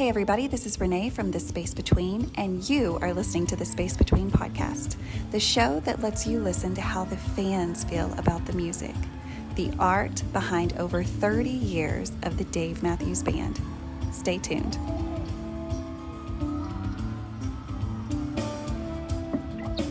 Hey everybody, this is Renae from The Space Between, and you are listening to The Space Between podcast, the show that lets you listen to how the fans feel about the music, the art behind over 30 years of the Dave Matthews Band. Stay tuned.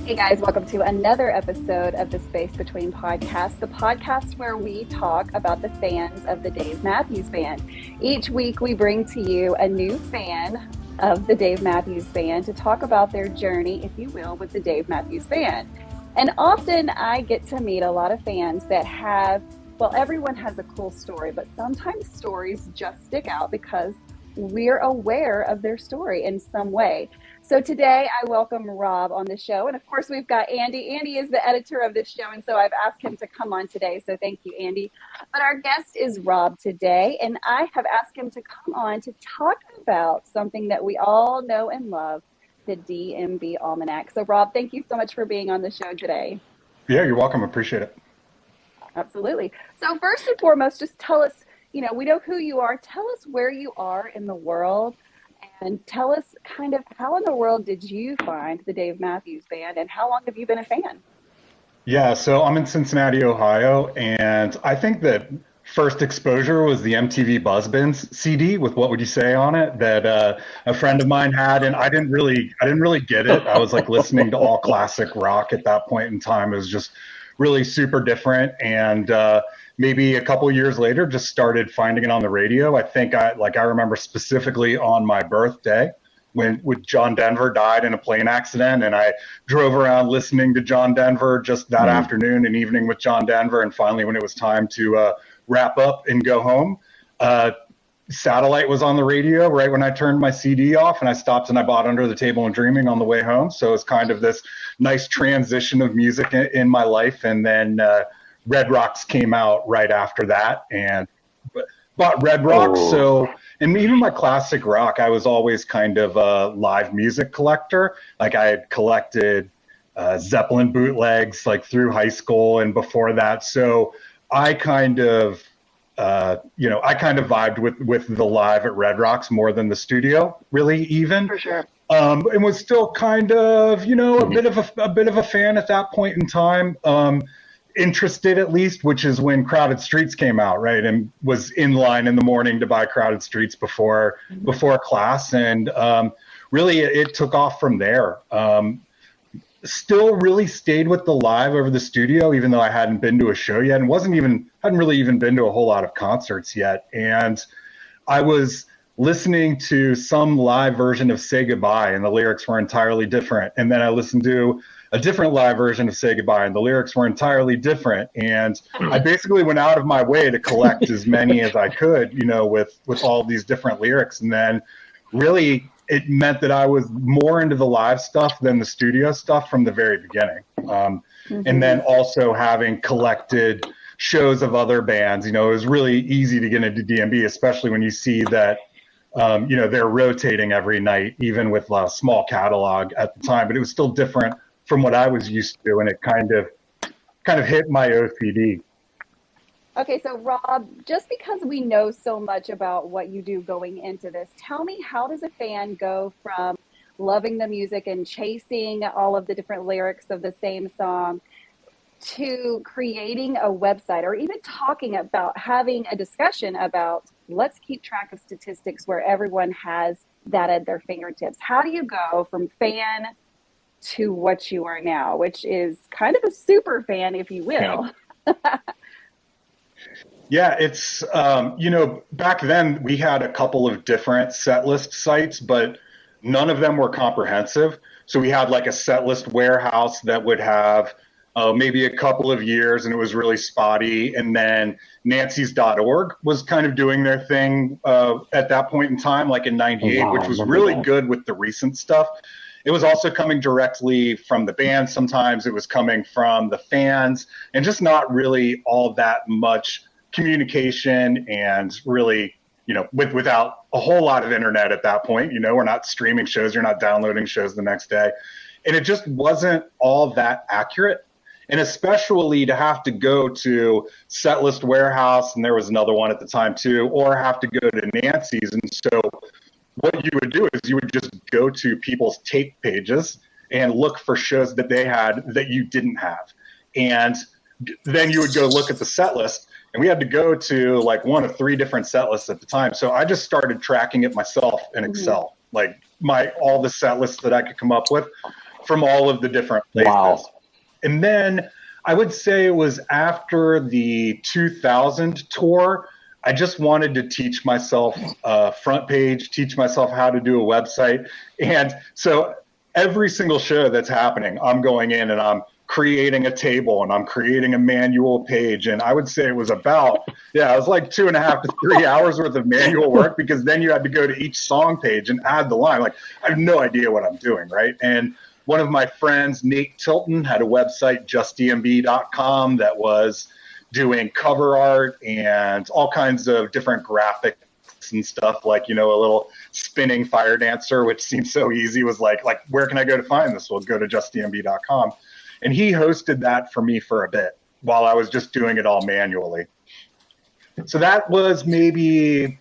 Hey guys, welcome to another episode of the Space Between podcast, the podcast where we talk about the fans of the Dave Matthews Band. Each week we bring to you a new fan of the Dave Matthews Band to talk about their journey, if you will, with the Dave Matthews Band. And often I get to meet a lot of fans that have, well, everyone has a cool story, but sometimes stories just stick out because we're aware of their story in some way. So today I welcome Rob on the show. And of course, we've got Andy. Andy is the editor of this show. And so I've asked him to come on today. So thank you, Andy. But our guest is Rob today. And I have asked him to come on to talk about something that we all know and love, the DMB Almanac. So Rob, thank you so much for being on the show today. Yeah, you're welcome. Appreciate it. Absolutely. So first and foremost, just tell us, we know who you are. Tell us where you are in the world. And tell us kind of how in the world did you find the Dave Matthews Band and how long have you been a fan? Yeah, so I'm in Cincinnati, Ohio, and I think that first exposure was the MTV Buzzbins CD with What Would You Say on it that a friend of mine had, and I didn't really get it. I was like listening to all classic rock at that point in time. It was just really super different, and maybe a couple of years later, just started finding it on the radio. I think I remember specifically on my birthday when John Denver died in a plane accident. And I drove around listening to John Denver just that afternoon and evening with John Denver. And finally, when it was time to wrap up and go home, Satellite was on the radio right when I turned my CD off, and I stopped and I bought Under the Table and Dreaming on the way home. So it's kind of this nice transition of music in my life. And then Red Rocks came out right after that, and bought Red Rocks. So, and even my classic rock, I was always kind of a live music collector. Like I had collected Zeppelin bootlegs like through high school and before that. So I kind of, vibed with the live at Red Rocks more than the studio, really, even. For sure. And was still kind of, a bit of a fan at that point in time. Interested at least, which is when Crowded Streets came out, right? And was in line in the morning to buy Crowded Streets before class. And really it took off from there. Still really stayed with the live over the studio, even though I hadn't been to a show yet and hadn't really even been to a whole lot of concerts yet. And I was listening to some live version of Say Goodbye and the lyrics were entirely different. And then I listened to a different live version of Say Goodbye and the lyrics were entirely different. And I basically went out of my way to collect as many as I could, with all these different lyrics. And then really it meant that I was more into the live stuff than the studio stuff from the very beginning. And then also having collected shows of other bands, it was really easy to get into DMB, especially when you see that, they're rotating every night, even with a small catalog at the time, but it was still different from what I was used to, and it kind of hit my OCD. Okay, so Rob, just because we know so much about what you do going into this, tell me, how does a fan go from loving the music and chasing all of the different lyrics of the same song to creating a website, or even talking about having a discussion about, let's keep track of statistics where everyone has that at their fingertips? How do you go from fan to what you are now, which is kind of a super fan, if you will? Yeah, it's, back then we had a couple of different set list sites, but none of them were comprehensive. So we had like a set list warehouse that would have maybe a couple of years and it was really spotty. And then Nancy's.org was kind of doing their thing at that point in time, like in 98, which was really good with the recent stuff. It was also coming directly from the band. Sometimes it was coming from the fans, and just not really all that much communication, and really, without a whole lot of internet at that point. We're not streaming shows, you're not downloading shows the next day. And it just wasn't all that accurate. And especially to have to go to Setlist Warehouse, and there was another one at the time too, or have to go to Nancy's. And so what you would do is you would just go to people's tape pages and look for shows that they had that you didn't have. And then you would go look at the set list, and we had to go to like one of 3 different set lists at the time. So I just started tracking it myself in Excel, like all the set lists that I could come up with from all of the different places. Wow. And then I would say it was after the 2000 tour, I just wanted to teach myself front page, teach myself how to do a website. And so every single show that's happening, I'm going in and I'm creating a table and I'm creating a manual page. And I would say it was about, it was like 2.5 to 3 hours worth of manual work, because then you had to go to each song page and add the line. Like, I have no idea what I'm doing, right? And one of my friends, Nate Tilton, had a website, justdmb.com, that was doing cover art and all kinds of different graphics and stuff, like, a little spinning fire dancer, which seemed so easy, was like, where can I go to find this? Well, go to justdmb.com. And he hosted that for me for a bit while I was just doing it all manually. So that was maybe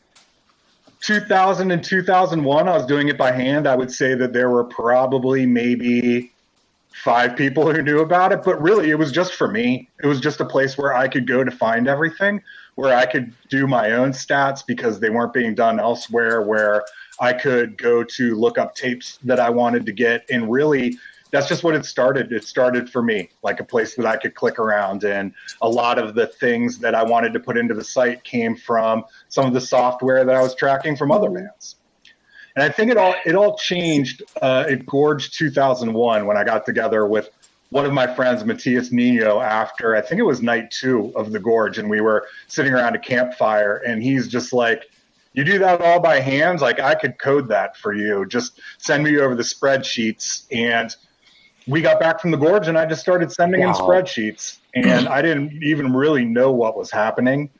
2000 and 2001. I was doing it by hand. I would say that there were probably maybe 5 people who knew about it, but really it was just for me. It was just a place where I could go to find everything, where I could do my own stats because they weren't being done elsewhere, where I could go to look up tapes that I wanted to get. And really, that's just what it started. It started for me, like a place that I could click around. And a lot of the things that I wanted to put into the site came from some of the software that I was tracking from other bands. And I think it all changed at Gorge 2001 when I got together with one of my friends, Matias Nino, after I think it was night 2 of the Gorge, and we were sitting around a campfire, and he's just like, you do that all by hand? Like, I could code that for you. Just send me over the spreadsheets. And we got back from the Gorge, and I just started sending in spreadsheets, and I didn't even really know what was happening.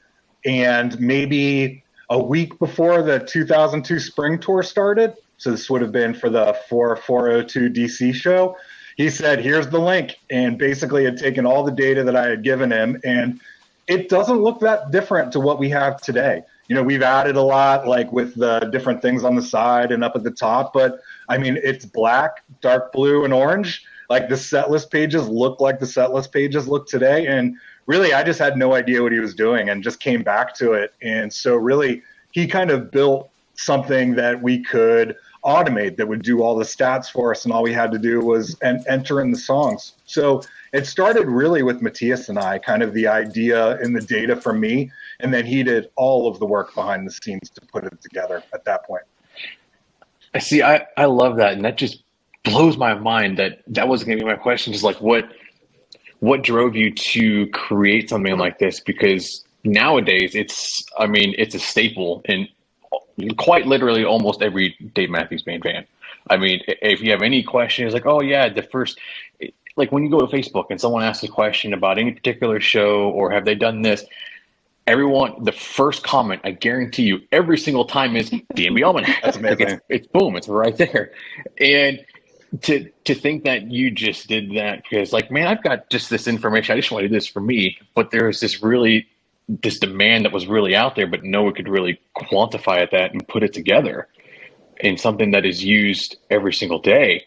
And maybe a week before the 2002 spring tour started, so this would have been for the 402 DC show, he said, here's the link, and basically had taken all the data that I had given him, and it doesn't look that different to what we have today. We've added a lot, like with the different things on the side and up at the top, but I mean, it's black, dark blue, and orange. Like, the set list pages look like the set list pages look today. And really, I just had no idea what he was doing and just came back to it. And so really, he kind of built something that we could automate that would do all the stats for us. And all we had to do was enter in the songs. So it started really with Matias and I, kind of the idea and the data from me. And then he did all of the work behind the scenes to put it together at that point. I see. I love that. And that just blows my mind that wasn't going to be my question. Just like, what drove you to create something like this? Because nowadays it's a staple in quite literally almost every Dave Matthews Band fan. I mean, if you have any questions, like, oh yeah, like when you go to Facebook and someone asks a question about any particular show or have they done this, everyone, the first comment, I guarantee you, every single time is DMB Almanac. That's amazing. Like it's boom, it's right there. And to think that you just did that because, like, man, I've got just this information. I just want to do this for me. But there was this demand that was really out there, but no one could really quantify that and put it together in something that is used every single day.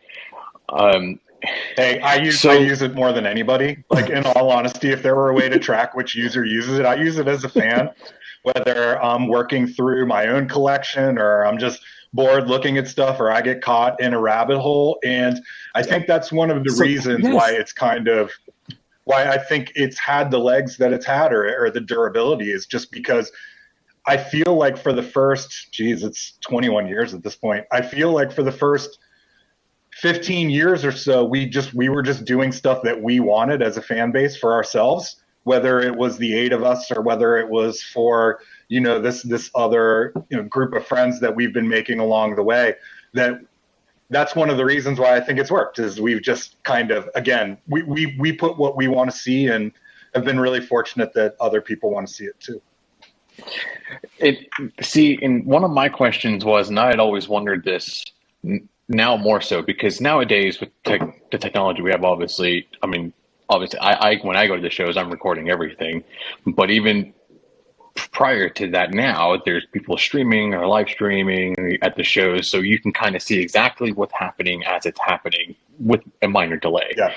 Hey, I use it more than anybody. Like, in all honesty, if there were a way to track which user uses it, I use it as a fan, whether I'm working through my own collection or I'm just bored looking at stuff or I get caught in a rabbit hole. And I think that's one of the reasons why I think it's had the legs that it's had or the durability is just because I feel like for the first, it's 21 years at this point. I feel like for the first 15 years or so, we were just doing stuff that we wanted as a fan base for ourselves, whether it was the 8 of us or whether it was for, this other group of friends that we've been making along the way. That's one of the reasons why I think it's worked is we've just kind of, again, we put what we want to see and have been really fortunate that other people want to see it too. And one of my questions was, and I had always wondered this, now more so, because nowadays with the technology we have, obviously, I when I go to the shows, I'm recording everything. But even prior to that, now there's people streaming or live streaming at the shows, so you can kind of see exactly what's happening as it's happening with a minor delay. Yeah.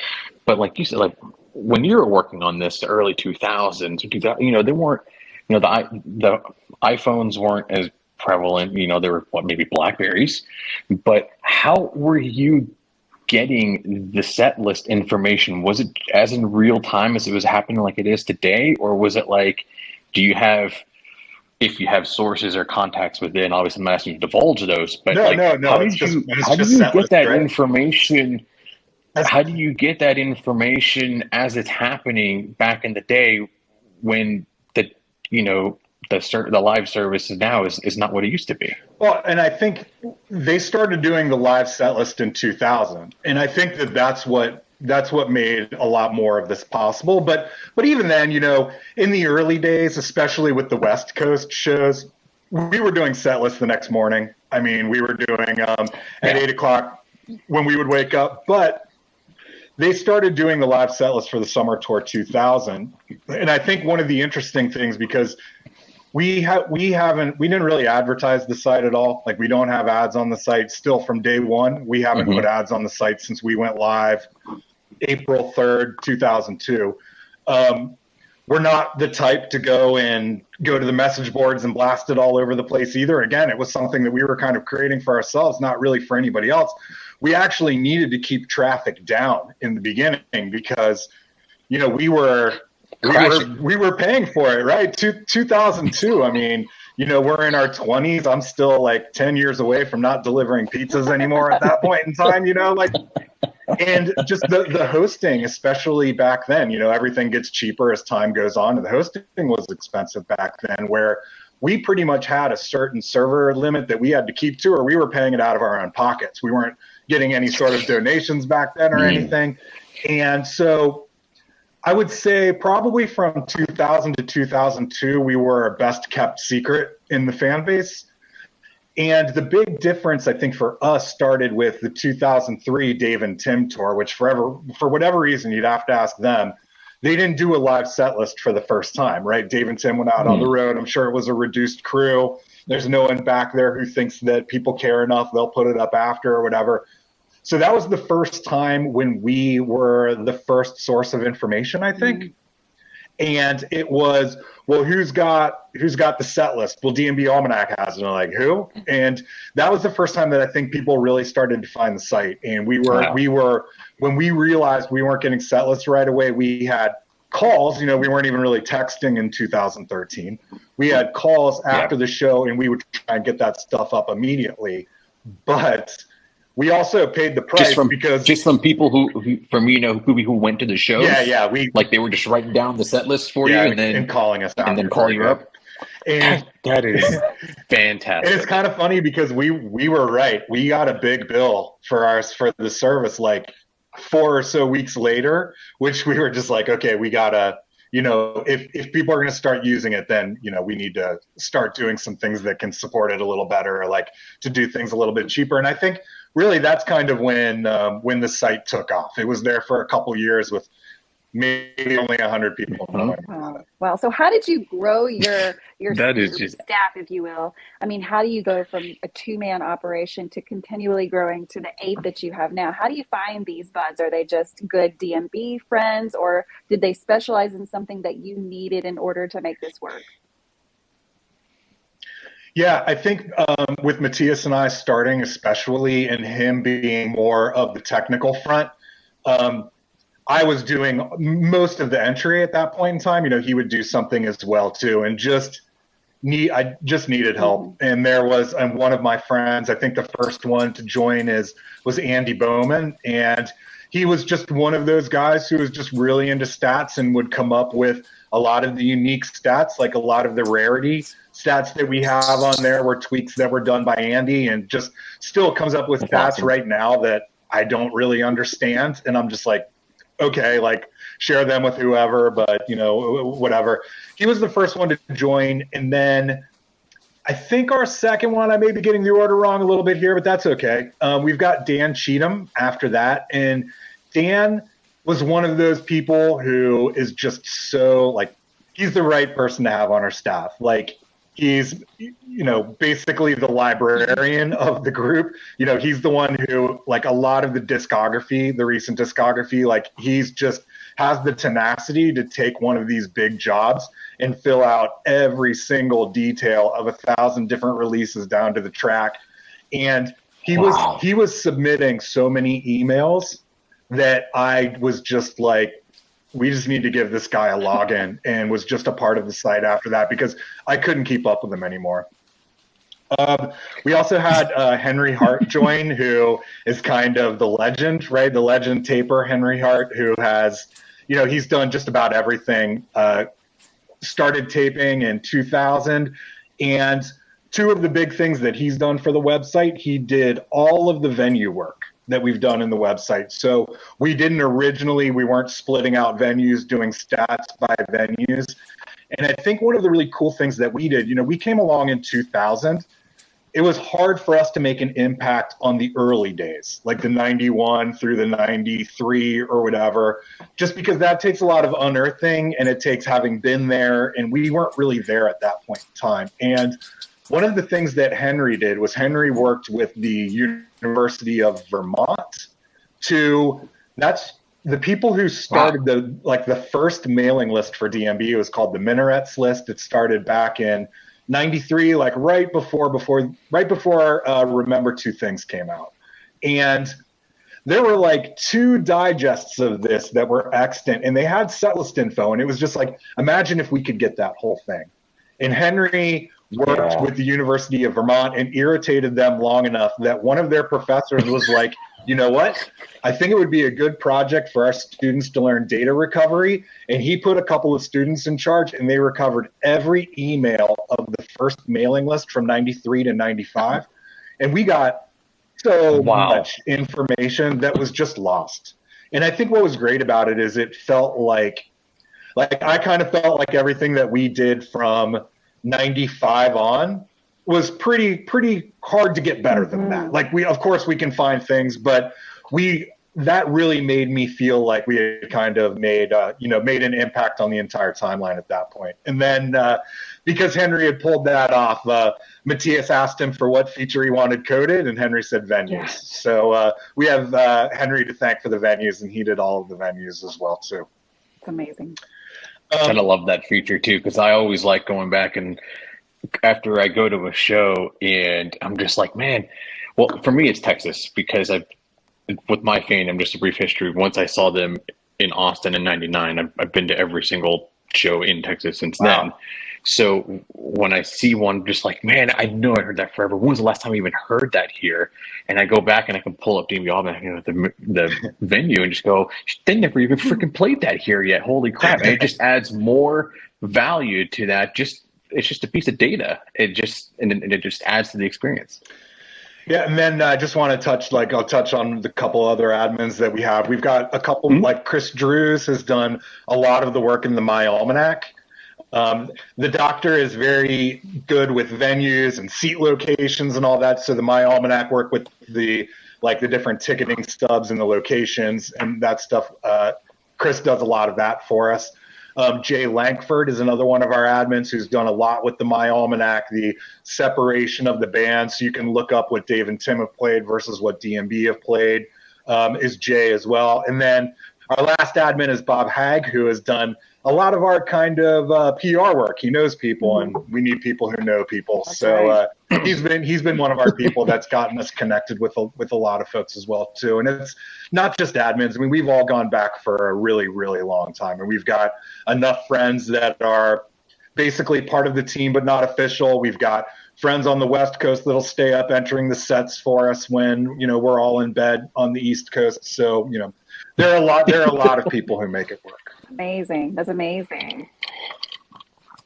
But like you said, like when you were working on this, the early 2000s, 2000, you know, they weren't, you know, the iPhones weren't as prevalent. You know, there were maybe Blackberries, but how were you getting the set list information? Was it as in real time as it was happening like it is today, or was it like, do you have, if you have sources or contacts within, obviously I'm not asking you to divulge those, but No, like, no, how do it's you set get list, that right? information? How do you get that information as it's happening back in the day when the, you know, the live service now is not what it used to be? Well, and I think they started doing the live set list in 2000, and I think that's what made a lot more of this possible. But even then, you know, in the early days, especially with the West Coast shows, we were doing set lists the next morning. I mean, we were doing at 8 o'clock when we would wake up, but they started doing the live set list for the Summer Tour 2000. And I think one of the interesting things, because we didn't really advertise the site at all. Like, we don't have ads on the site still from day one. We haven't put ads on the site since we went live April 3rd, 2002. We're not the type to go to the message boards and blast it all over the place either. Again, it was something that we were kind of creating for ourselves, not really for anybody else. We actually needed to keep traffic down in the beginning because, you know, we were paying for it, right? 2002. I mean, you know, we're in our 20s. I'm still like 10 years away from not delivering pizzas anymore at that point in time, you know, like, and just the hosting, especially back then, you know, everything gets cheaper as time goes on. And the hosting was expensive back then, where we pretty much had a certain server limit that we had to keep to, or we were paying it out of our own pockets. We weren't getting any sort of donations back then or anything. And so I would say probably from 2000 to 2002, we were a best kept secret in the fan base. And the big difference, I think, for us started with the 2003 Dave and Tim tour, which for whatever reason, you'd have to ask them. They didn't do a live set list for the first time, right? Dave and Tim went out on the road. I'm sure it was a reduced crew. There's no one back there who thinks that people care enough. They'll put it up after or whatever. So that was the first time when we were the first source of information, I think. And it was, well, who's got the set list? Well, DMB Almanac has it. And I'm like, who? And that was the first time that I think people really started to find the site. And we were when we realized we weren't getting set lists right away, we had calls. You know, we weren't even really texting in 2013. We had calls after the show, and we would try and get that stuff up immediately. But we also paid the price just from people who from, you know, who went to the shows. We like they were just writing down the set list for you and calling us out and then calling you up. And that is fantastic. And it's kind of funny because we were right. We got a big bill for the service like 4 or so weeks later, which we were just like, okay, we gotta, you know, if people are going to start using it, then, you know, we need to start doing some things that can support it a little better, or like to do things a little bit cheaper. And I think really that's kind of when the site took off. It was there for a couple years with maybe only 100 people. Wow. So how did you grow your staff, if you will? I mean, how do you go from a 2-man operation to continually growing to the 8 that you have now? How do you find these buds? Are they just good DMB friends, or did they specialize in something that you needed in order to make this work? Yeah, I think with Matthias and I starting, especially, and him being more of the technical front, I was doing most of the entry at that point in time. You know, he would do something as well too, and I just needed help. And there was one of my friends, I think the first one to join was Andy Bowman, and he was just one of those guys who was just really into stats and would come up with a lot of the unique stats, like a lot of the rarity stats that we have on there were tweaks that were done by Andy, and just still comes up with stats right now that I don't really understand. And I'm just like, okay, like share them with whoever, but you know, whatever. He was the first one to join. And then I think our second one, I may be getting the order wrong a little bit here, but that's okay. We've got Dan Cheatham after that. And Dan was one of those people who is just so like, he's the right person to have on our staff. Like, he's, basically the librarian of the group. He's the one who, like, a lot of the discography, the recent discography, like, he's just has the tenacity to take one of these big jobs and fill out every single detail of 1,000 different releases down to the track. And he was submitting so many emails that I was just like, we just need to give this guy a login, and was just a part of the site after that because I couldn't keep up with him anymore. We also had Henry Hart join, who is kind of the legend, right? The legend taper, Henry Hart, who has, he's done just about everything. Started taping in 2000, and two of the big things that he's done for the website, he did all of the venue work that we've done in the website. So we weren't splitting out venues, doing stats by venues. And I think one of the really cool things that we did, we came along in 2000. It was hard for us to make an impact on the early days, like the 91 through the 93 or whatever, just because that takes a lot of unearthing, and it takes having been there, and we weren't really there at that point in time. And one of the things that Henry did was Henry worked with the University of Vermont that's the people who started the first mailing list for DMB. It was called the Minarets list. It started back in 93, like right before Remember Two Things came out. And there were like 2 digests of this that were extant, and they had setlist info, and it was just like, imagine if we could get that whole thing. And Henry worked with the University of Vermont and irritated them long enough that one of their professors was like, you know what? I think it would be a good project for our students to learn data recovery. And he put a couple of students in charge, and they recovered every email of the first mailing list from 93 to 95. And we got so much information that was just lost. And I think what was great about it is it felt like I kind of felt like everything that we did from 95 on was pretty hard to get better than that. Like, of course we can find things, but that really made me feel like we had kind of made an impact on the entire timeline at that point. And then because Henry had pulled that off, Matthias asked him for what feature he wanted coded, and Henry said venues. Yeah. So we have Henry to thank for the venues, and he did all of the venues as well too. It's amazing. I kind of love that feature too, because I always like going back and after I go to a show and I'm just like, man, well, for me, it's Texas, because with my fandom, just a brief history. Once I saw them in Austin in '99, I've been to every single show in Texas since then. So when I see one, just like, man, I know I heard that forever. When was the last time I even heard that here? And I go back and I can pull up DMB Almanac, the venue, and just go, they never even freaking played that here yet. Holy crap. And it just adds more value to that. It's just a piece of data. It just adds to the experience. Yeah, and then I just want to I'll touch on the couple other admins that we have. We've got a couple, like Chris Drews has done a lot of the work in the My Almanac. The doctor is very good with venues and seat locations and all that. So the My Almanac work with the different ticketing stubs and the locations and that stuff. Chris does a lot of that for us. Jay Lankford is another one of our admins who's done a lot with the My Almanac, the separation of the bands, so you can look up what Dave and Tim have played versus what DMB have played, is Jay as well. And then our last admin is Bob Hagg, who has done a lot of our kind of PR work. He knows people, and we need people who know people. That's so right. He's been one of our people that's gotten us connected with a lot of folks as well too. And it's not just admins. I mean, we've all gone back for a really, really long time, and we've got enough friends that are basically part of the team but not official. We've got friends on the West Coast that'll stay up entering the sets for us when we're all in bed on the East Coast. So there are a lot of people who make it work. Amazing. That's amazing.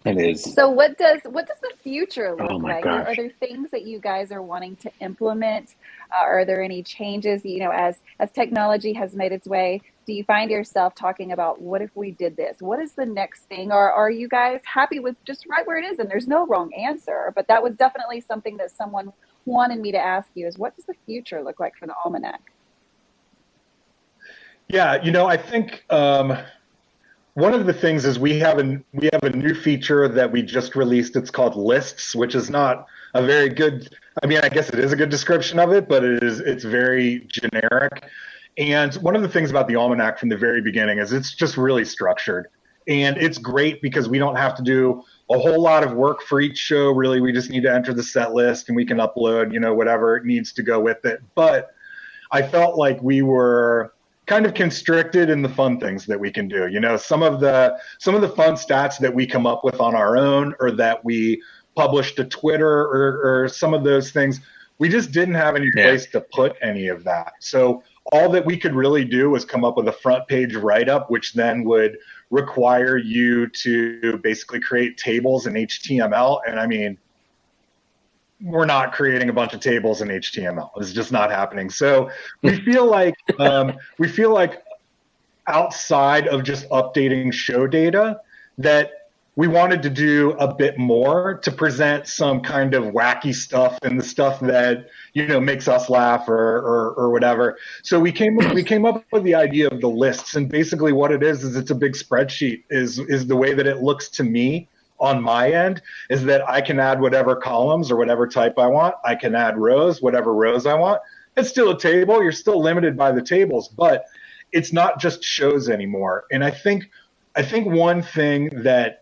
It is. So what does the future look like? Gosh. Are there things that you guys are wanting to implement? Are there any changes, as technology has made its way? Do you find yourself talking about, what if we did this? What is the next thing? Or are you guys happy with just right where it is? And there's no wrong answer, but that was definitely something that someone wanted me to ask you is, what does the future look like for the Almanac? Yeah, I think one of the things is we have a new feature that we just released. It's called lists, which is not a very good. I mean, I guess it is a good description of it, but it's very generic. And one of the things about the Almanac from the very beginning is it's just really structured. And it's great because we don't have to do a whole lot of work for each show. Really, we just need to enter the set list and we can upload, whatever it needs to go with it. But I felt like we were kind of constricted in the fun things that we can do. Some of the fun stats that we come up with on our own, or that we published to Twitter, or some of those things, we just didn't have any place to put any of that. So all that we could really do was come up with a front page write-up, which then would require you to basically create tables in HTML. And I mean, we're not creating a bunch of tables in HTML. It's just not happening. So we feel like outside of just updating show data, that we wanted to do a bit more to present some kind of wacky stuff and the stuff that makes us laugh or whatever. So we came up with the idea of the lists, and basically what it is it's a big spreadsheet. Is the way that it looks to me on my end, is that I can add whatever columns or whatever type I want. I can add rows, whatever rows I want. It's still a table. You're still limited by the tables, but it's not just shows anymore. And I think one thing that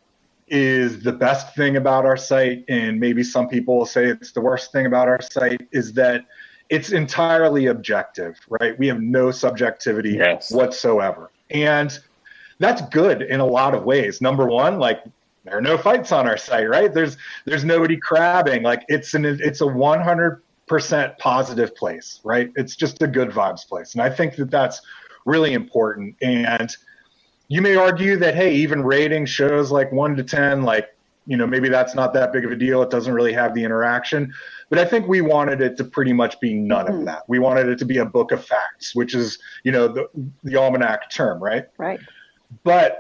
is the best thing about our site, and maybe some people will say it's the worst thing about our site, is that it's entirely objective, right? We have no subjectivity whatsoever. And that's good in a lot of ways. Number one, like, there are no fights on our site, right? There's nobody crabbing. Like, it's a 100% positive place, right? It's just a good vibes place. And I think that that's really important. And you may argue that, hey, even rating shows like 1 to 10, like, maybe that's not that big of a deal. It doesn't really have the interaction. But I think we wanted it to pretty much be none of that. We wanted it to be a book of facts, which is, the Almanac term, right? Right. But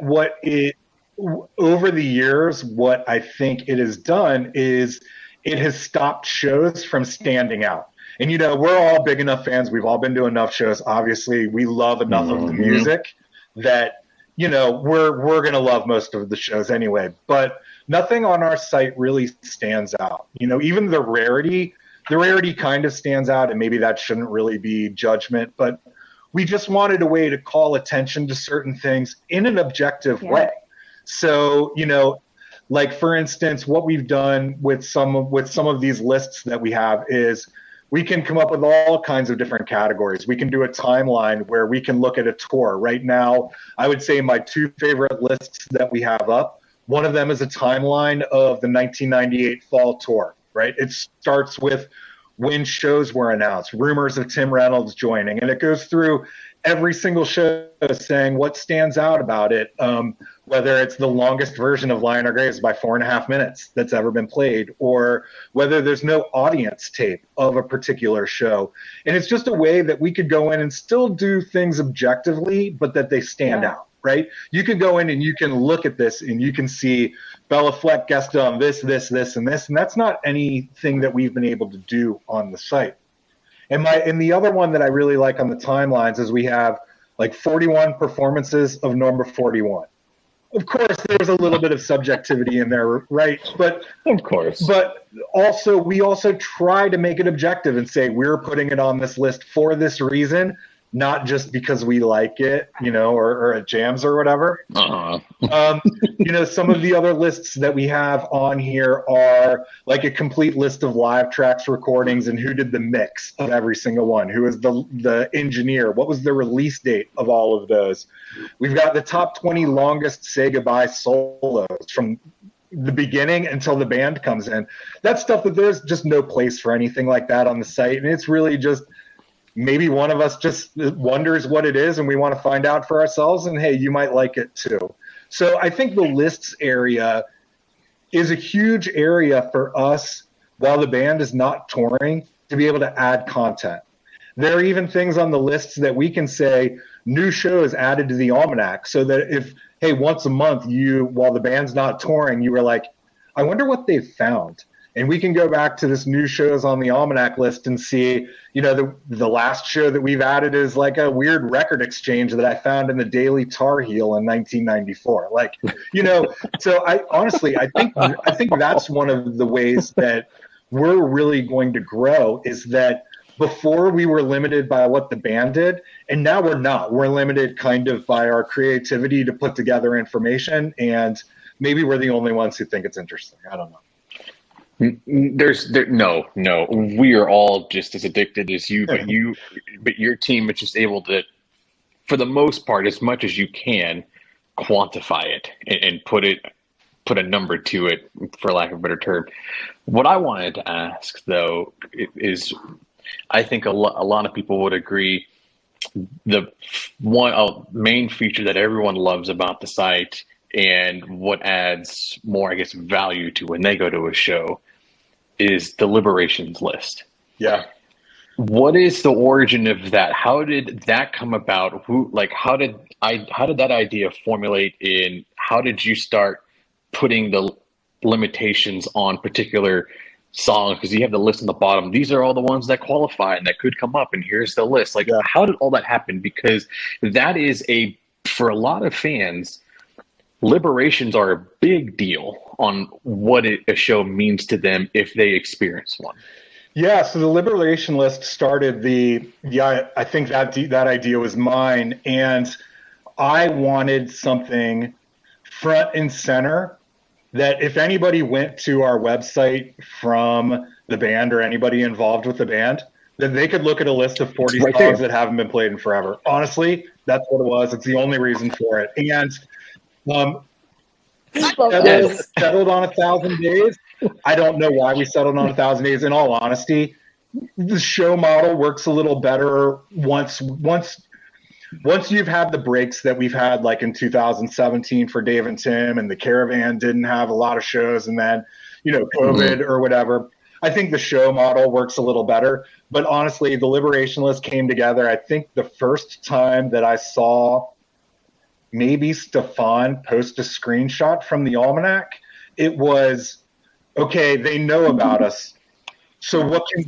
over the years, what I think it has done is it has stopped shows from standing out. And, we're all big enough fans. We've all been to enough shows. Obviously, we love enough of the music that, we're going to love most of the shows anyway. But nothing on our site really stands out. Even the rarity kind of stands out, and maybe that shouldn't really be judgment. But we just wanted a way to call attention to certain things in an objective way. So, like, for instance, what we've done with some of these lists that we have is we can come up with all kinds of different categories. We can do a timeline where we can look at a tour. Right now, I would say my two favorite lists that we have up, one of them is a timeline of the 1998 fall tour, right? It starts with when shows were announced, rumors of Tim Reynolds joining, and it goes through every single show saying what stands out about it, whether it's the longest version of Lion or Graves by 4.5 minutes that's ever been played, or whether there's no audience tape of a particular show. And it's just a way that we could go in and still do things objectively, but that they stand out, right? You can go in and you can look at this and you can see Bella Fleck guested on this, and this, and that's not anything that we've been able to do on the site. And the other one that I really like on the timelines is we have like 41 performances of number 41. Of course, there's a little bit of subjectivity in there, right? But of course. But we also try to make it objective and say we're putting it on this list for this reason, not just because we like it, or it jams or whatever. Some of the other lists that we have on here are like a complete list of live tracks, recordings, and who did the mix of every single one. Who is the engineer? What was the release date of all of those? We've got the top 20 longest say goodbye solos from the beginning until the band comes in. That's stuff that there's just no place for anything like that on the site. And it's really just, maybe one of us just wonders what it is and we want to find out for ourselves, and hey, you might like it too. So I think the lists area is a huge area for us while the band is not touring to be able to add content. There are even things on the lists that we can say new shows added to the Almanac, so that if, hey, once a month while the band's not touring, you were like, I wonder what they've found. And we can go back to this new shows on the Almanac list and see, the last show that we've added is like a weird record exchange that I found in the Daily Tar Heel in 1994. Like, so I think that's one of the ways that we're really going to grow, is that before we were limited by what the band did, and now we're not. We're limited kind of by our creativity to put together information, and maybe we're the only ones who think it's interesting. I don't know. No. We are all just as addicted as you, but your team is just able to, for the most part, as much as you can, quantify it and put a number to it, for lack of a better term. What I wanted to ask, though, is, I think a lot of people would agree, the one main feature that everyone loves about the site, and what adds more, I guess, value to when they go to a show, is the liberations list. Yeah. What is the origin of that? How did that come about? How did that idea formulate in? How did you start putting the limitations on particular songs? Because you have the list on the bottom. These are all the ones that qualify and that could come up, and here's the list. How did all that happen? Because that is for a lot of fans, liberations are a big deal on what a show means to them if they experience one. Yeah, so the liberation list started I think that idea was mine, and I wanted something front and center that if anybody went to our website from the band or anybody involved with the band, then they could look at a list of 40 songs that haven't been played in forever. Honestly, that's what it was. It's the only reason for it. And settled on 1,000 days. I don't know why we settled on 1,000 days. In all honesty, the show model works a little better once you've had the breaks that we've had, like in 2017 for Dave and Tim, and the Caravan didn't have a lot of shows, and then COVID or whatever. I think the show model works a little better. But honestly, the liberation list came together, I think, the first time that I saw maybe Stefan post a screenshot from the Almanac. It was, okay, they know about us. So what can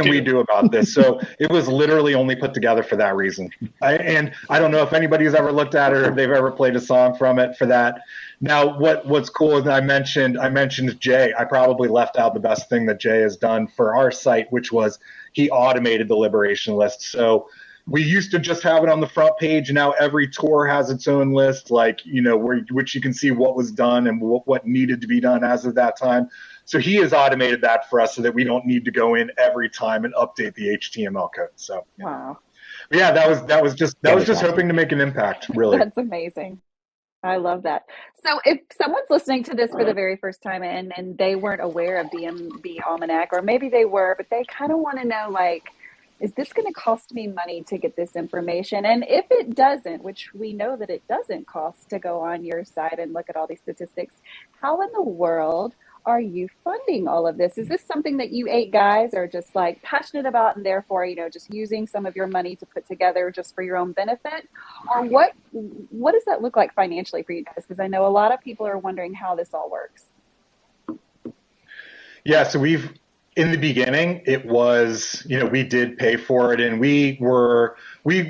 we do about this? So it was literally only put together for that reason. And I don't know if anybody's ever looked at it or if they've ever played a song from it for that. Now, what's cool is I mentioned Jay. I probably left out the best thing that Jay has done for our site, which was he automated the liberation list. So we used to just have it on the front page. Now every tour has its own list, which you can see what was done and what needed to be done as of that time. So he has automated that for us so that we don't need to go in every time and update the HTML code. So wow. Yeah, that was just hoping to make an impact, really. That's amazing. I love that. So if someone's listening to this for the very first time and they weren't aware of DMB Almanac, or maybe they were, but they kind of want to know, is this going to cost me money to get this information? And if it doesn't, which we know that it doesn't cost to go on your site and look at all these statistics, how in the world are you funding all of this? Is this something that you 8 guys are just passionate about, and therefore, just using some of your money to put together just for your own benefit? Or what does that look like financially for you guys? Because I know a lot of people are wondering how this all works. Yeah, so in the beginning, it was, we did pay for it, and we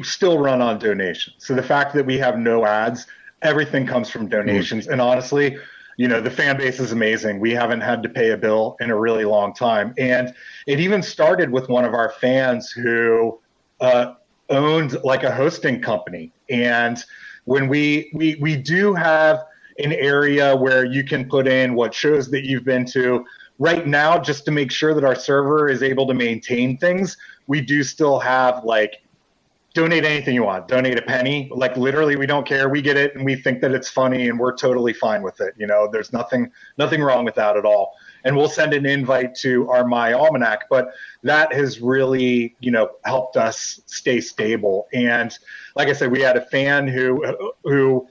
still run on donations. So the fact that we have no ads, everything comes from donations. And honestly, the fan base is amazing. We haven't had to pay a bill in a really long time. And it even started with one of our fans who owned a hosting company. And when we do have an area where you can put in what shows that you've been to. Right now, just to make sure that our server is able to maintain things, we do still have donate anything you want, donate a penny. Literally, we don't care. We get it and we think that it's funny and we're totally fine with it. There's nothing wrong with that at all. And we'll send an invite to our My Almanac, but that has really, helped us stay stable. And like I said, we had a fan who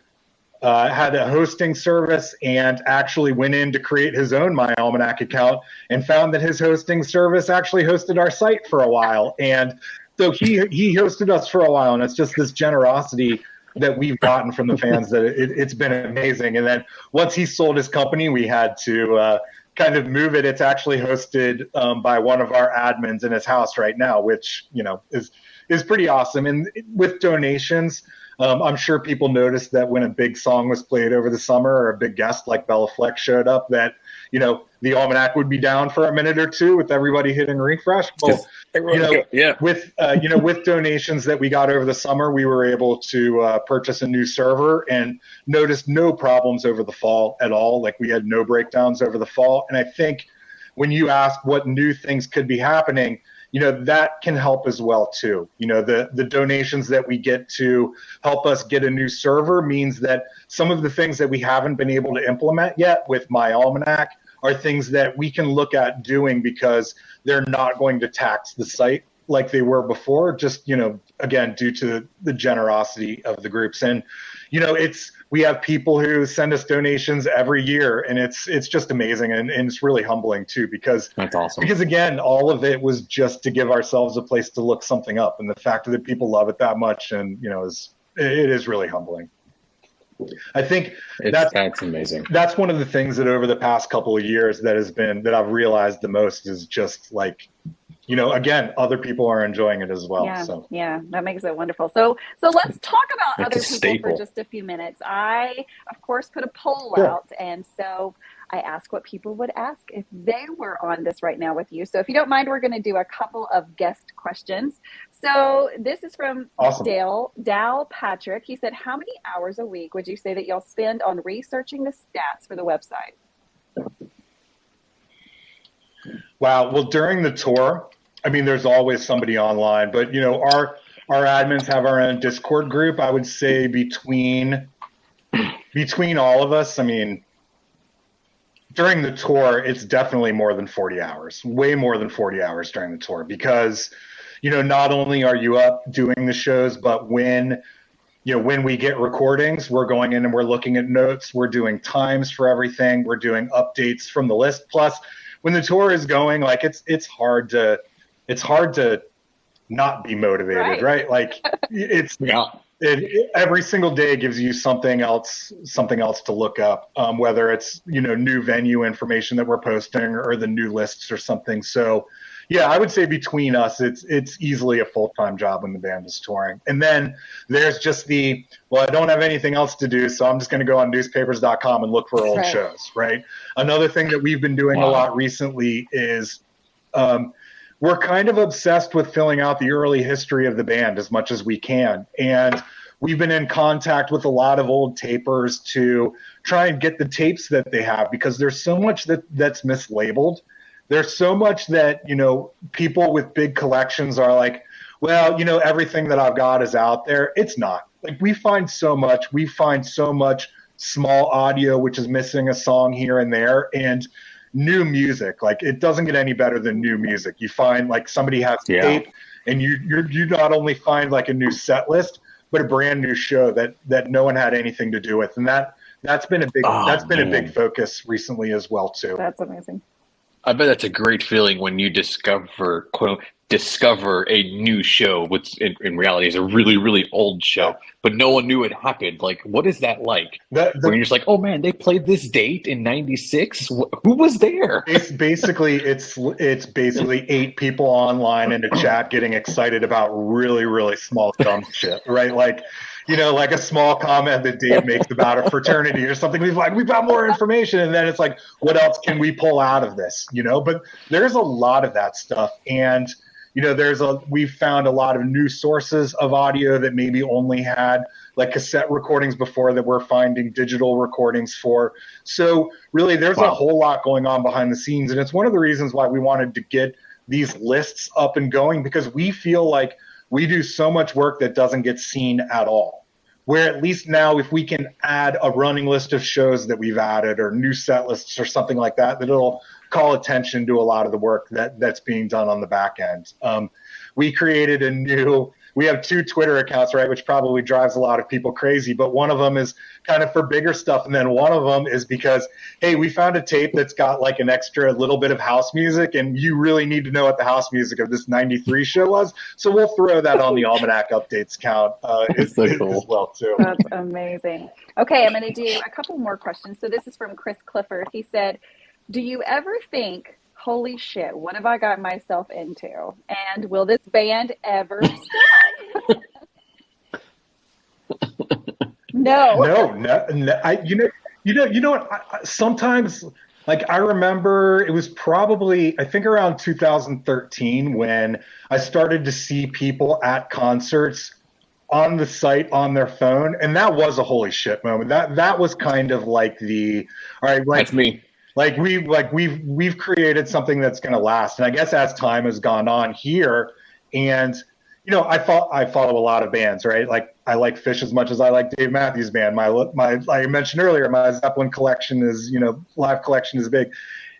had a hosting service and actually went in to create his own My Almanac account and found that his hosting service actually hosted our site for a while. And so he hosted us for a while, and it's just this generosity that we've gotten from the fans that it's been amazing. And then once he sold his company, we had to kind of move it, it's actually hosted by one of our admins in his house right now, which, is pretty awesome. And with donations, I'm sure people noticed that when a big song was played over the summer or a big guest like Bella Fleck showed up, that, the almanac would be down for a minute or two with everybody hitting refresh. Well, with donations that we got over the summer, we were able to purchase a new server and noticed no problems over the fall at all. Like we had no breakdowns over the fall. And I think when you ask what new things could be happening, that can help as well too. The donations that we get to help us get a new server means that some of the things that we haven't been able to implement yet with My Almanac are things that we can look at doing because they're not going to tax the site like they were before, just, again, due to the generosity of the groups. And, we have people who send us donations every year, and it's just amazing. And it's really humbling too, because that's awesome. Because again, all of it was just to give ourselves a place to look something up. And the fact that people love it that much, and, it is really humbling. I think that's amazing. That's one of the things that over the past couple of years that I've realized the most is just like, again, other people are enjoying it as well. Yeah, that makes it wonderful. So let's talk about other people staple. for just a few minutes. I, of course, put a poll out, and so I asked what people would ask if they were on this right now with you. So if you don't mind, we're going to do a couple of guest questions. So this is from Dal Patrick. He said, how many hours a week would you say that y'all spend on researching the stats for the website? Wow. Well, during the tour, there's always somebody online, but our admins have our own Discord group. I would say between all of us, during the tour, it's definitely more than 40 hours, way more than 40 hours during the tour, because, not only are you up doing the shows, but when we get recordings, we're going in and we're looking at notes, we're doing times for everything, we're doing updates from the list. Plus, when the tour is going, like it's hard to not be motivated, right? Like every single day gives you something else to look up, whether it's new venue information that we're posting or the new lists or something. So yeah, I would say between us, it's easily a full-time job when the band is touring. And then there's just I don't have anything else to do, so I'm just going to go on newspapers.com and look for old shows, right? Another thing that we've been doing a lot recently is we're kind of obsessed with filling out the early history of the band as much as we can. And we've been in contact with a lot of old tapers to try and get the tapes that they have, because there's so much that's mislabeled. There's so much that, people with big collections are like, well, everything that I've got is out there. It's not. Like we find so much small audio, which is missing a song here and there, and new music. Like it doesn't get any better than new music. You find like somebody has tape, and you not only find like a new set list, but a brand new show that no one had anything to do with. And that's been a big focus recently as well too. That's amazing. I bet that's a great feeling when you discover a new show, which in reality is a really, really old show, but no one knew it happened. Like, what is that like? When you're just like, oh man, they played this date in '96. Who was there? It's basically 8 people online in a chat getting excited about really, really small dumb shit, right? Like, like a small comment that Dave makes about a fraternity or something. We've got more information. And then it's like, what else can we pull out of this? But there's a lot of that stuff. And, we've found a lot of new sources of audio that maybe only had like cassette recordings before that we're finding digital recordings for. So really there's a whole lot going on behind the scenes. And it's one of the reasons why we wanted to get these lists up and going, because we feel like we do so much work that doesn't get seen at all. Where at least now, if we can add a running list of shows that we've added or new set lists or something like that, that it'll call attention to a lot of the work that's being done on the back end. We created we have 2 Twitter accounts, right, which probably drives a lot of people crazy, but one of them is kind of for bigger stuff. And then one of them is because, hey, we found a tape that's got like an extra little bit of house music, and you really need to know what the house music of this 93 show was. So we'll throw that on the Almanac Updates count as well, too. That's amazing. Okay, I'm going to do a couple more questions. So this is from Chris Clifford. He said, Do you ever think, holy shit, what have I got myself into? And will this band ever stop? No. No. You know what? Sometimes, like I remember, it was probably I think around 2013 when I started to see people at concerts on the site on their phone, and that was a holy shit moment. That was kind of like the all right, That's me. we've created something that's going to last. And I guess as time has gone on here, and I follow a lot of bands, right? Like I like Fish as much as I like Dave Matthews Band. My like I mentioned earlier, my Zeppelin collection is, live collection is big.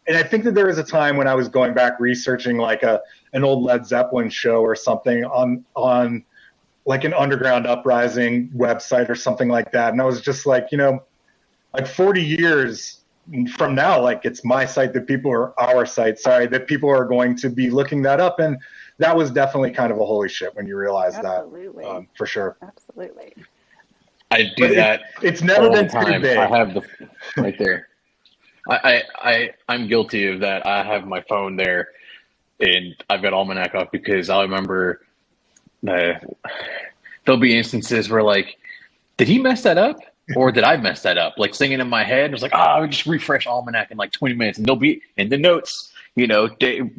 And I think that there was a time when I was going back researching like an old Led Zeppelin show or something on like an underground uprising website or something like that. And I was just like, like 40 years from now, like it's my site that people are our site, sorry, that people are going to be looking that up. And that was definitely kind of a holy shit when you realize Absolutely. that, for sure. Absolutely. I do that. It's never been too big. I have the right there. I'm guilty of that. I have my phone there, and I've got Almanac up because I remember there'll be instances where like, did he mess that up? Or did I mess that up? Like singing in my head, and it was like, I would just refresh Almanac in like 20 minutes, and they'll be in the notes,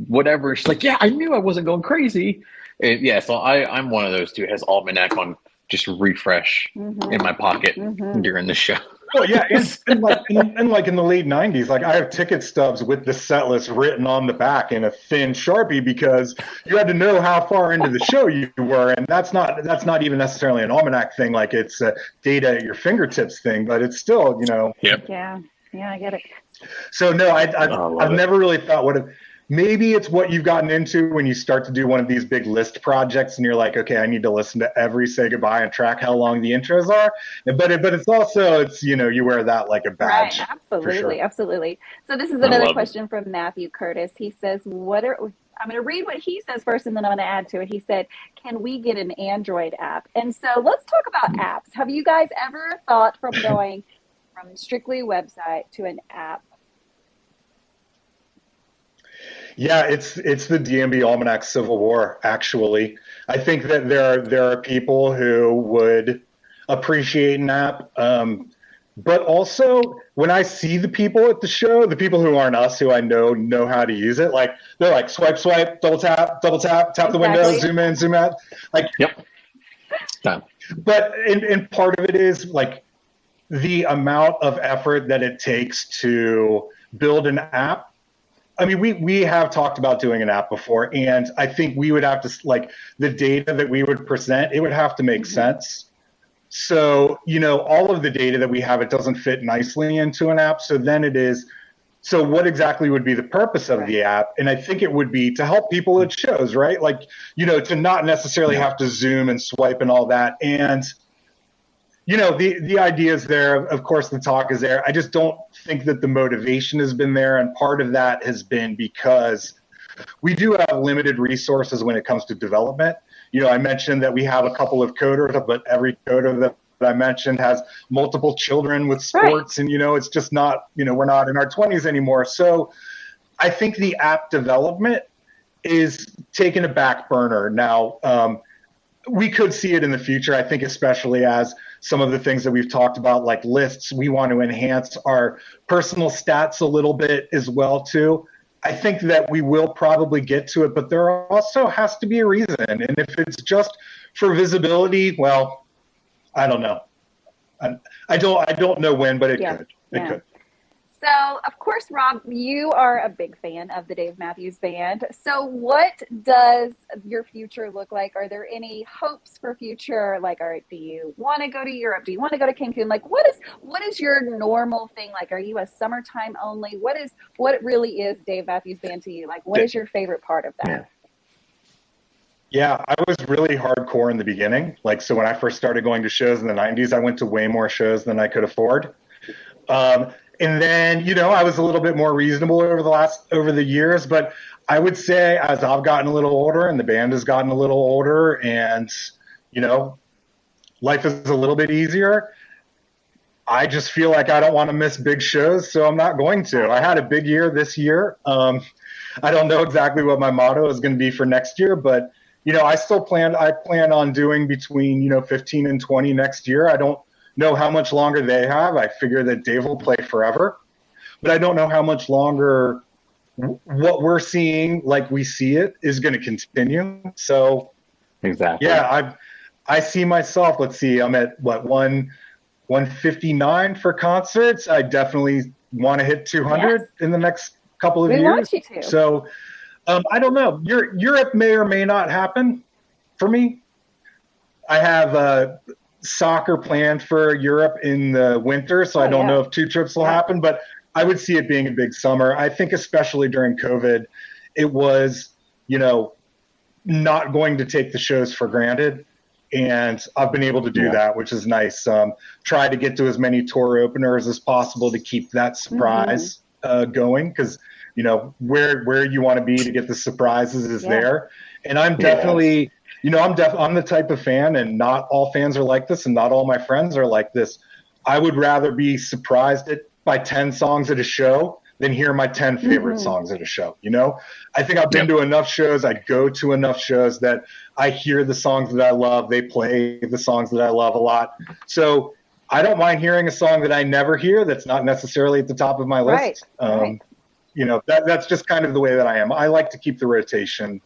whatever. She's like, yeah, I knew I wasn't going crazy. And yeah, so I'm one of those two. Has Almanac on just refresh in my pocket during the show. Well, yeah, and like in the late '90s, like I have ticket stubs with the set list written on the back in a thin Sharpie because you had to know how far into the show you were, and that's not even necessarily an Almanac thing. Like it's a data at your fingertips thing, but it's still, Yep. Yeah, I get it. So no, I've never really thought maybe it's what you've gotten into when you start to do one of these big list projects and you're like, okay, I need to listen to every Say Goodbye and track how long the intros are. But it's also, you wear that like a badge. Right, absolutely, sure. Absolutely. So this is another question from Matthew Curtis. He says, I'm going to read what he says first, and then I'm going to add to it. He said, can we get an Android app? And so let's talk about apps. Have you guys ever thought from going from strictly website to an app? Yeah, it's the DMB Almanac Civil War, actually. I think that there are people who would appreciate an app. But also when I see the people at the show, the people who aren't us, who I know how to use it, like they're like swipe, double tap, tap the window, zoom in, zoom out. Like, yep. Done. But and part of it is like the amount of effort that it takes to build an app. I mean, we have talked about doing an app before, and I think we would have to, like, the data that we would present, it would have to make sense. So, all of the data that we have, it doesn't fit nicely into an app. So then so what exactly would be the purpose of the app? And I think it would be to help people at shows, right? Like, to not necessarily have to zoom and swipe and all that. And the idea is there. Of course, the talk is there. I just don't think that the motivation has been there. And part of that has been because we do have limited resources when it comes to development. I mentioned that we have a couple of coders, but every coder that I mentioned has multiple children with sports. Right. And, it's just not, we're not in our 20s anymore. So I think the app development is taking a back burner. Now, we could see it in the future, I think, especially as some of the things that we've talked about, like lists, we want to enhance our personal stats a little bit as well, too. I think that we will probably get to it, but there also has to be a reason. And if it's just for visibility, well, I don't know. I don't know when, but it could. It could. So, of course, Rob, you are a big fan of the Dave Matthews Band. So what does your future look like? Are there any hopes for future? Like, do you want to go to Europe? Do you want to go to Cancun? Like, what is your normal thing? Like, are you a summertime only? What really is Dave Matthews Band to you? Like, what is your favorite part of that? Yeah, I was really hardcore in the beginning. Like, so when I first started going to shows in the 90s, I went to way more shows than I could afford. And then, I was a little bit more reasonable over the years, but I would say as I've gotten a little older and the band has gotten a little older and, life is a little bit easier, I just feel like I don't want to miss big shows, so I'm not going to. I had a big year this year. I don't know exactly what my motto is going to be for next year, but I plan on doing between 15 and 20 next year. I don't know how much longer they have. I figure that Dave will play forever, but I don't know how much longer what we're seeing, like we see it, is going to continue. So exactly. Yeah, I see myself. Let's see, I'm at 159 for concerts. I definitely want to hit 200 in the next couple of years. We want you to. So I don't know. Europe may or may not happen for me. I have soccer planned for Europe in the winter, so I don't know if 2 trips will happen, but I would see it being a big summer. I think especially during COVID, it was, not going to take the shows for granted. And I've been able to do that, which is nice. Try to get to as many tour openers as possible to keep that surprise going, because where you want to be to get the surprises is there. And I'm definitely, I'm the type of fan, and not all fans are like this, and not all my friends are like this. I would rather be surprised by 10 songs at a show than hear my 10 favorite songs at a show. I think I've been to enough shows. I go to enough shows that I hear the songs that I love. They play the songs that I love a lot. So I don't mind hearing a song that I never hear that's not necessarily at the top of my list. Right. That's just kind of the way that I am. I like to keep the rotation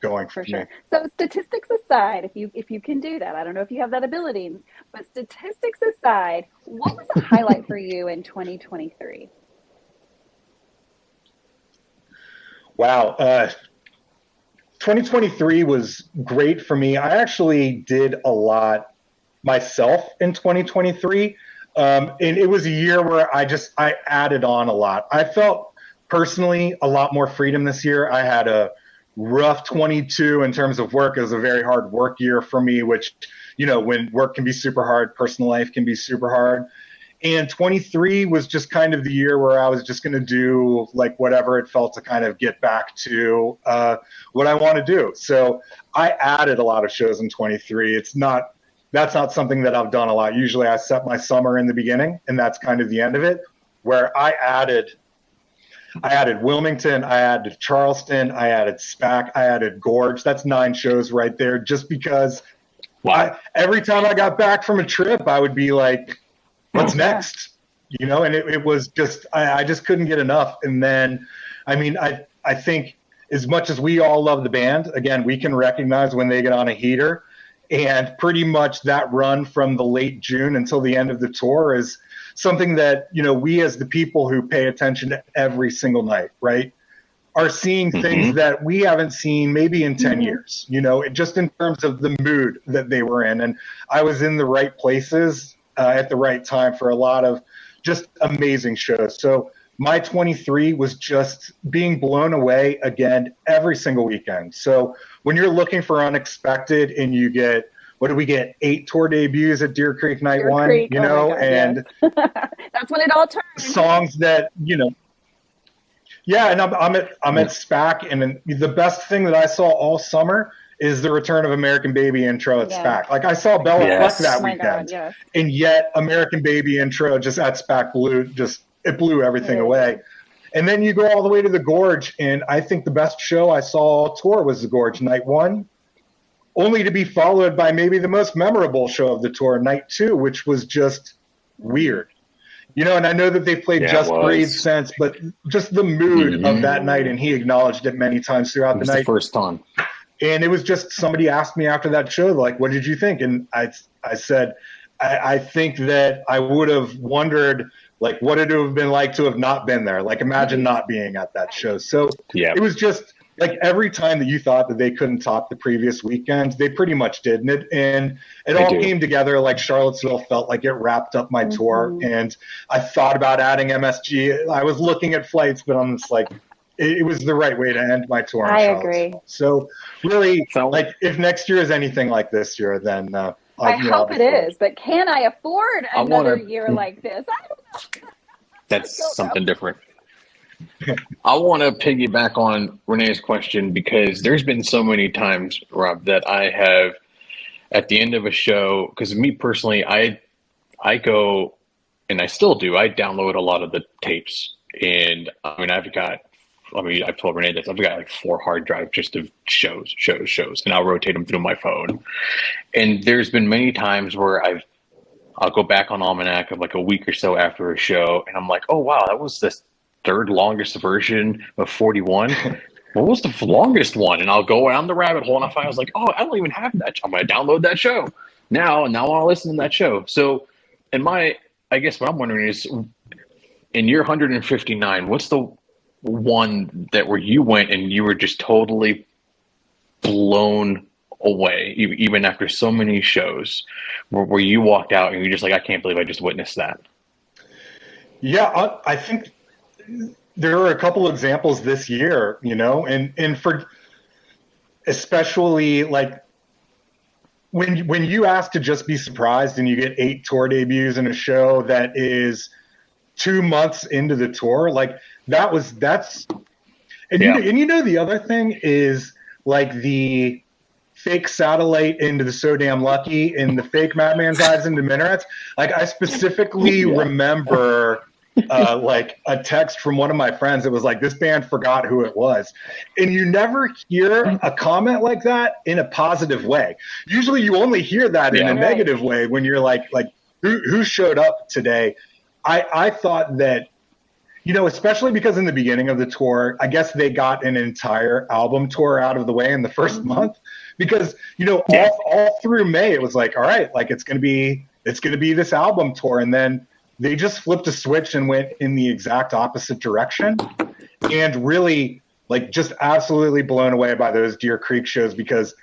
going for sure. me. So statistics aside, if you can do that, I don't know if you have that ability, but statistics aside, what was a highlight for you in 2023? Wow. 2023 was great for me. I actually did a lot myself in 2023. And it was a year where I added on a lot. I felt personally a lot more freedom this year. I had a rough 22 in terms of work. It was a very hard work year for me, which, when work can be super hard, personal life can be super hard. And 23 was just kind of the year where I was just going to do like whatever it felt to kind of get back to what I want to do. So I added a lot of shows in 23. That's not something that I've done a lot. Usually I set my summer in the beginning, and that's kind of the end of it, where I added Wilmington, I added Charleston, I added SPAC, I added Gorge. That's 9 shows right there, just because every time I got back from a trip, I would be like, what's next? And it was just, I just couldn't get enough. And then, I think as much as we all love the band, again, we can recognize when they get on a heater, and pretty much that run from the late June until the end of the tour is something that, we as the people who pay attention to every single night, right, are seeing things that we haven't seen maybe in 10 years, just in terms of the mood that they were in. And I was in the right places at the right time for a lot of just amazing shows. So my 23 was just being blown away again every single weekend. So when you're looking for unexpected and you get, what did we get? 8 tour debuts at Deer Creek Night Deer 1, Creek, God, and that's when it all turned. Songs that, and I'm at SPAC, and the best thing that I saw all summer is the return of American Baby intro at SPAC. Like I saw Bella Fleck that weekend, and yet American Baby intro just at SPAC blew everything away. And then you go all the way to the Gorge, and I think the best show I saw all tour was the Gorge, Night 1, only to be followed by maybe the most memorable show of the tour, Night 2, which was just weird. And I know that they played Just Breathe since, but just the mood of that night, and he acknowledged it many times throughout the night. The first time. And it was just, somebody asked me after that show, like, what did you think? And I said, I think that I would have wondered, like, what it would have been like to have not been there. Like, imagine not being at that show. So it was just, like, every time that you thought that they couldn't top the previous weekend, they pretty much did. And it all came together. Like, Charlottesville felt like it wrapped up my tour. And I thought about adding MSG. I was looking at flights, but I'm just like, it was the right way to end my tour. I agree. So really, like, if next year is anything like this year, then I hope it is. But can I afford another year like this? I don't know. That's something different. I want to piggyback on Renee's question, because there's been so many times, Rob, that I have at the end of a show, because me personally, I go and I still do. I download a lot of the tapes, and I mean, I've told Renae this. I've got like 4 hard drives just of shows, and I'll rotate them through my phone. And there's been many times where I'll go back on Almanac of like a week or so after a show, and I'm like, oh wow, that was the third longest version of 41. What was the longest one? And I'll go down the rabbit hole, and I was like, oh, I don't even have that. I'm going to download that show now I'll listen to that show. So, I guess what I'm wondering is, in your 159, what's the one that where you went and you were just totally blown away, even after so many shows, where you walked out and you're just like, I can't believe I just witnessed that? Yeah, I think there are a couple examples this year, and for especially like when you ask to just be surprised and you get 8 tour debuts in a show that is 2 months into the tour, like that's and yeah. The other thing is like the fake satellite into the So Damn Lucky and the fake Madman's Eyes into Minarets. Like I specifically remember like a text from one of my friends that was like, this band forgot who it was. And you never hear a comment like that in a positive way. Usually you only hear that in a negative way when you're like who showed up today? I thought that, especially because in the beginning of the tour, I guess they got an entire album tour out of the way in the first month, because, all through May, it was like, all right, like it's going to be this album tour. And then they just flipped a switch and went in the exact opposite direction, and really like just absolutely blown away by those Deer Creek shows, because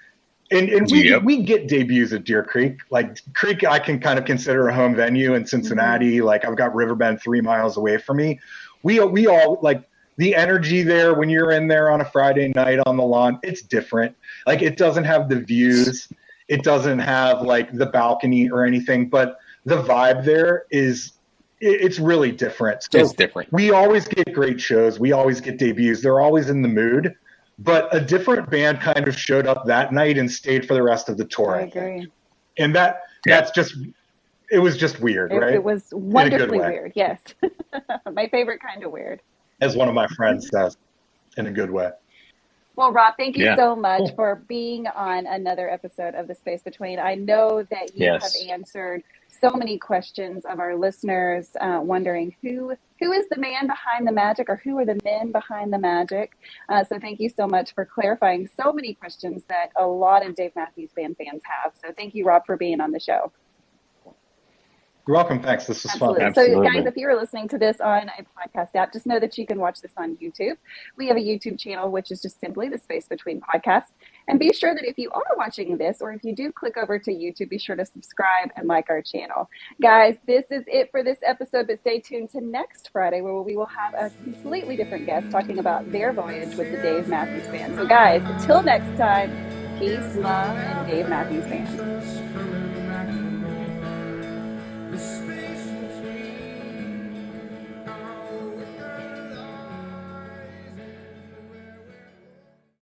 we get debuts at Deer Creek. Like Creek, I can kind of consider a home venue in Cincinnati. Like I've got Riverbend 3 miles away from me. We all like the energy there when you're in there on a Friday night on the lawn. It's different. Like it doesn't have the views. It doesn't have like the balcony or anything, but the vibe there it's really different. So it's different. We always get great shows. We always get debuts. They're always in the mood. But a different band kind of showed up that night and stayed for the rest of the tour. I agree. And it was just weird, right? It was wonderfully weird, yes. My favorite kind of weird. As one of my friends says, in a good way. Well, Rob, thank you so much for being on another episode of The Space Between. I know that you have answered so many questions of our listeners, wondering who is the man behind the magic, or who are the men behind the magic. So thank you so much for clarifying so many questions that a lot of Dave Matthews Band fans have. So thank you, Rob, for being on the show. You're welcome. Thanks. This was fun. So guys, if you're listening to this on a podcast app, just know that you can watch this on YouTube. We have a YouTube channel, which is just simply The Space Between Podcast. And be sure that if you are watching this, or if you do click over to YouTube, be sure to subscribe and like our channel. Guys, this is it for this episode, but stay tuned to next Friday, where we will have a completely different guest talking about their voyage with the Dave Matthews Band. So guys, until next time, peace, love, and Dave Matthews Band.